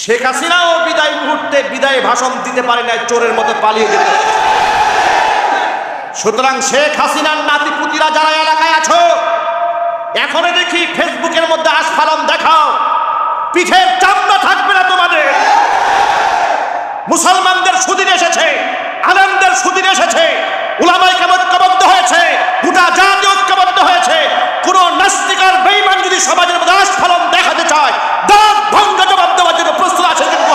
শেখ হাসিনাও বিদায় মুহূর্তে বিদায় ভাষণ দিতে পারে না, চোরের মতো পালিয়ে যেত। সুতরাং শেখ হাসিনার নাতিপুতিরা যারা এলাকায় আছো, এখনো দেখি ফেসবুকের মধ্যে আস্ফালন দেখাও, পিঠের চামড়া থাকবে না তোমাদের। মুসলমানদের সুদিন এসেছে, আলেমদের সুদিন এসেছে, উলামায়ে কেরাম ঐক্যবদ্ধ হয়েছে, গোটা জাতি ঐক্যবদ্ধ হয়েছে। কোন নাস্তিক আর বেঈমান যদি সমাজের মধ্যে আস্ফালন দেখাতে চায়, দাঁত ভঙ্গ জবাব দেওয়ার জন্য প্রস্তুত আছে কিন্তু।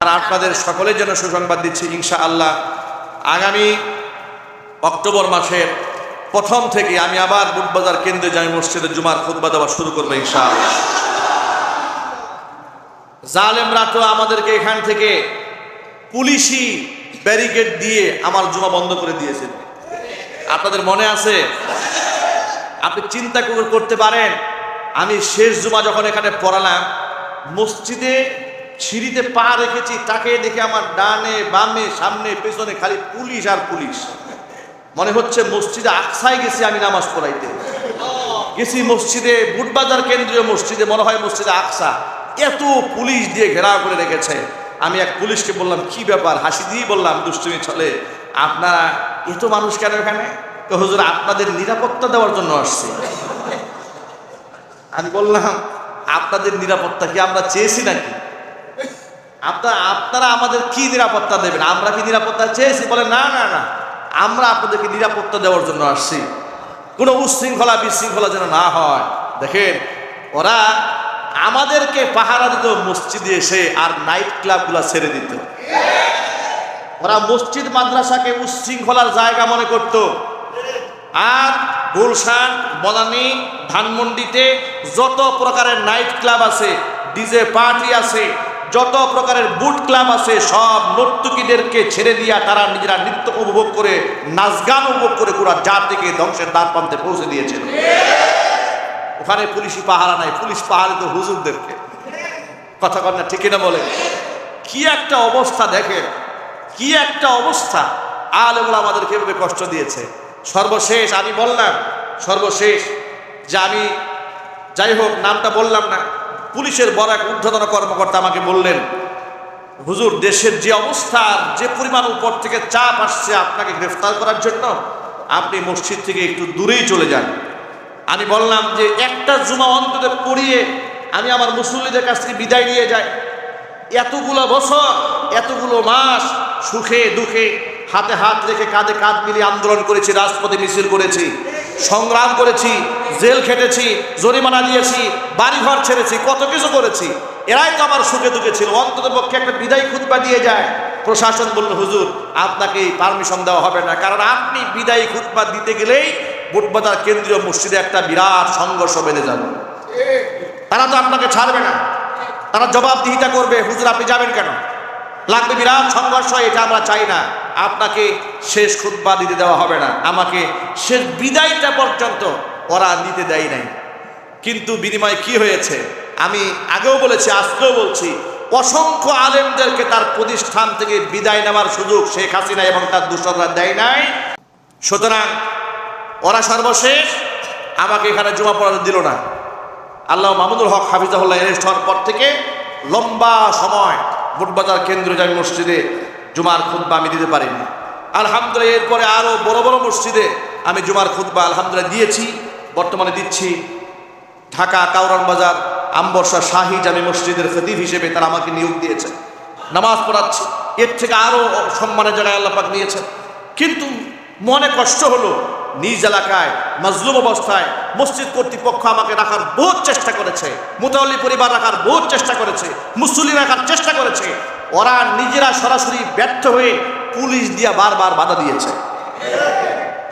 আর আপনাদের সকলের জন্য সুসংবাদ দিচ্ছি, ইনশাআল্লাহ আগামী অক্টোবর মাসের প্রথম থেকে আমি আবার বুটবাজার কেন্দ্রীয় জামে মসজিদে জুমার খুতবা দেওয়া শুরু করবো ইনশাআল্লাহ। জালেমরা তো আমাদেরকে এখান থেকে পুলিশি ব্যারিকেড দিয়ে আমার জুমা বন্ধ করে দিয়েছেন, আপনাদের মনে আছে? আপনি চিন্তা করতে পারেন, আমি শেষ জুমা যখন এখানে পড়ালাম, মসজিদে সিঁড়িতে পা রেখেছি, তাকে দেখে আমার ডানে বামে সামনে পেছনে খালি পুলিশ আর পুলিশ। মনে হচ্ছে মসজিদে আকসায় গেছি আমি নামাজ পড়াইতে, গেছি মসজিদে বুটবাজার কেন্দ্রীয় মসজিদে, মনে হয় মসজিদে আকসা, এত পুলিশ দিয়ে ঘেরাও করে রেখেছে। আমি এক পুলিশকে বললাম, কি ব্যাপার? হাসি দিয়ে বললাম, দুষ্টুমি চলে, আপনারা এত মানুষ কেন এখানে? তো হুজুর আপনাদের নিরাপত্তা দেওয়ার জন্য আসছে। আমি বললাম, আপনাদের নিরাপত্তা কি আমরা চেয়েছি নাকি? আপনারা আমাদের কি নিরাপত্তা দেবেন? আমরা কি নিরাপত্তা চেয়েছি? বলে না না না, আমরা আপনাদেরকে নিরাপত্তা দেওয়ার জন্য আসছি, কোনো উচ্ছৃঙ্খলা বিশৃঙ্খলা যেন না হয়। দেখেন, ওরা আমাদেরকে পাহারা দিত মসজিদে এসে, আর নাইট ক্লাবগুলো ছেড়ে দিত। ওরা মসজিদ মাদ্রাসাকে উচ্ছৃঙ্খলার জায়গা মনে করত, আর গুলশান, বনানী, ধানমন্ডিতে যত প্রকারের নাইট ক্লাব আছে, ডিজে পার্টি আছে, যত প্রকারের বুট ক্লাব আছে, সব নর্তকীদেরকে ছেড়ে দিয়া তারা নিজেরা নৃত্য উপভোগ করে, নাচ গান উপভোগ করে পুরো জাতিকে ধ্বংসের দ্বার প্রান্তে পৌঁছে দিয়েছিল। ওখানে পুলিশি পাহারা নাই, পুলিশ পাহারা দিত হুজুরদেরকে। কথা কর না, ঠিক না বলে? কি একটা অবস্থা দেখেন, কি একটা অবস্থা! আলেমরা আমাদেরকে এভাবে কষ্ট দিয়েছে। সর্বশেষ আমি বললাম, সর্বশেষ যে আমি, যাই হোক নামটা বললাম না, পুলিশের বড় এক ঊর্ধ্বতন কর্মকর্তা আমাকে বললেন, হুজুর দেশের যে অবস্থা, যে পরিমাণ উপর থেকে চাপ আসছে আপনাকে গ্রেফতার করার জন্য, আপনি মসজিদ থেকে একটু দূরেই চলে যান। আমি বললাম যে একটা জুমা অন্তত পড়িয়ে আমি আমার মুসল্লিদের কাছ থেকে বিদায় নিয়ে যাই। এতগুলো বছর, এতগুলো মাস সুখে দুঃখে হাতে হাত রেখে কাঁধে কাঁধ মিলিয়ে আন্দোলন করেছি, রাজপথে মিছিল করেছি, সংগ্রাম করেছি, জেল খেটেছি, জরিমানা দিয়েছি, বাড়িঘর ছেড়েছি, কত কিছু করেছি। এরাই তো আমার সুখে দুঃখে ছিল, অন্তত পক্ষে একটা বিদায় খুতবা দিয়ে যায়। প্রশাসন বলল, হুজুর আপনাকে পারমিশন দেওয়া হবে না, কারণ আপনি বিদায়ী খুতবা দিতে গেলেই বুটবাজার কেন্দ্রীয় মসজিদে একটা বিরাট সংঘর্ষ বেঁধে যাবে। তারা তো আপনাকে ছাড়বে না, তারা জবাবদিহিতা করবে, হুজুর আপনি যাবেন কেন, লাগবে বিরাট সংঘর্ষ, এটা আমরা চাই না, আপনাকে শেষ খুতবা দিতে দেওয়া হবে না। আমাকে শেষ বিদায়টা পর্যন্ত ওরা নিতে দেয় নাই। কিন্তু বিনিময়ে কি হয়েছে, আমি আগেও বলেছি, আজকেও বলছি, অসংখ্য আলেমদেরকে তার প্রতিষ্ঠান থেকে বিদায় নেওয়ার সুযোগ শেখ হাসিনা এবং তার দূষণরা দেয় নাই। সুতরাং ওরা সর্বশেষ আমাকে এখানে জুমা পড়াতে দিল না। আল্লাহ মাহমুদুল হক হাফিজাহুল্লাহ এরেস্ট হওয়ার পর থেকে লম্বা সময় বুটবাজার কেন্দ্রীয় জামে মসজিদে জুমার খুতবা আমি দিতে পারিনি। আলহামদুলিল্লাহ এরপরে আরও বড় বড় মসজিদে আমি জুমার খুতবা আলহামদুলিল্লাহ দিয়েছি, বর্তমানে দিচ্ছি। ঢাকা কাউরান বাজার আমবর্ষা শাহী জামে মসজিদের খতিব হিসেবে তারা আমাকে নিয়োগ দিয়েছে, নামাজ পড়াচ্ছি। এর থেকে আরও সম্মানের জায়গায় আল্লাহ পাক নিয়েছেন। কিন্তু মনে কষ্ট হলো, নিজ এলাকায় মাজলুম অবস্থায় মসজিদ কর্তৃপক্ষ আমাকে রাখার বহুত চেষ্টা করেছে, মুতাওয়াল্লি পরিবার রাখার বহুত চেষ্টা করেছে, মুসল্লি রাখার চেষ্টা করেছে, ওরা নিজেরা সরাসরি ব্যর্থ হয়ে পুলিশ দিয়ে বারবার বাধা দিয়েছে।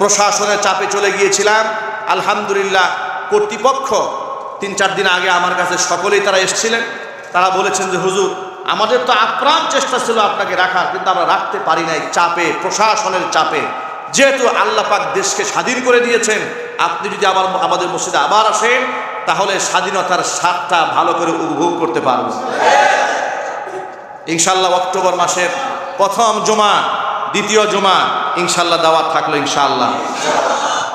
প্রশাসনের চাপে চলে গিয়েছিলাম। আলহামদুলিল্লাহ কর্তৃপক্ষ 3-4 দিন আগে আমার কাছে সকলেই তারা এসেছিলেন, তারা বলেছেন যে হুজুর আমাদের তো আপ্রাণ চেষ্টা ছিল আপনাকে রাখার, কিন্তু আমরা রাখতে পারি নাই চাপে, প্রশাসনের চাপে। যেহেতু আল্লাহ পাক দেশকে স্বাধীন করে দিয়েছেন, আপনি যদি আমাদের মসজিদে আবার আসেন, তাহলে স্বাধীনতার স্বাদটা ভালো করে উপভোগ করতে পারব। ইনশাআল্লাহ অক্টোবর মাসের প্রথম জুমা, দ্বিতীয় জুমা ইনশাআল্লাহ দাওয়াত থাকলো ইনশাআল্লাহ।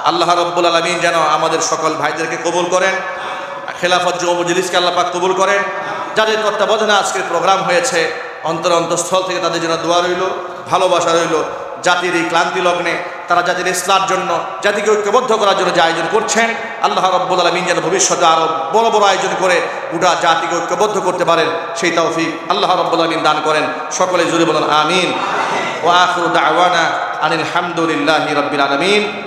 আল্লাহ রাব্বুল আলামিন যেন আমাদের সকল ভাইদেরকে কবুল করেন। খেলাফত যুব মজলিসকে আল্লাহ পাক কবুল করেন। যাদের তত্ত্বাবধানে আজকের প্রোগ্রাম হয়েছে অন্তরস্থল থেকে তাদের জন্য দোয়া রইল, ভালোবাসা রইল। জাতির এই ক্লান্তি লগ্নে তারা জাতির ইসলার জন্য, জাতিকে ঐক্যবদ্ধ করার জন্য যে আয়োজন করছেন, আল্লাহ রাব্বুল আলামিন যেন ভবিষ্যতে আরও বড় বড় আয়োজন করে গোটা জাতিকে ঐক্যবদ্ধ করতে পারেন, সেই তৌফিক আল্লাহ রাব্বুল আলামিন দান করেন। সকলে জুড়ে বলেন আমিন। ওয়া আখিরু দাওয়ানা আনিল হামদুলিল্লাহি রাব্বিল আলামিন।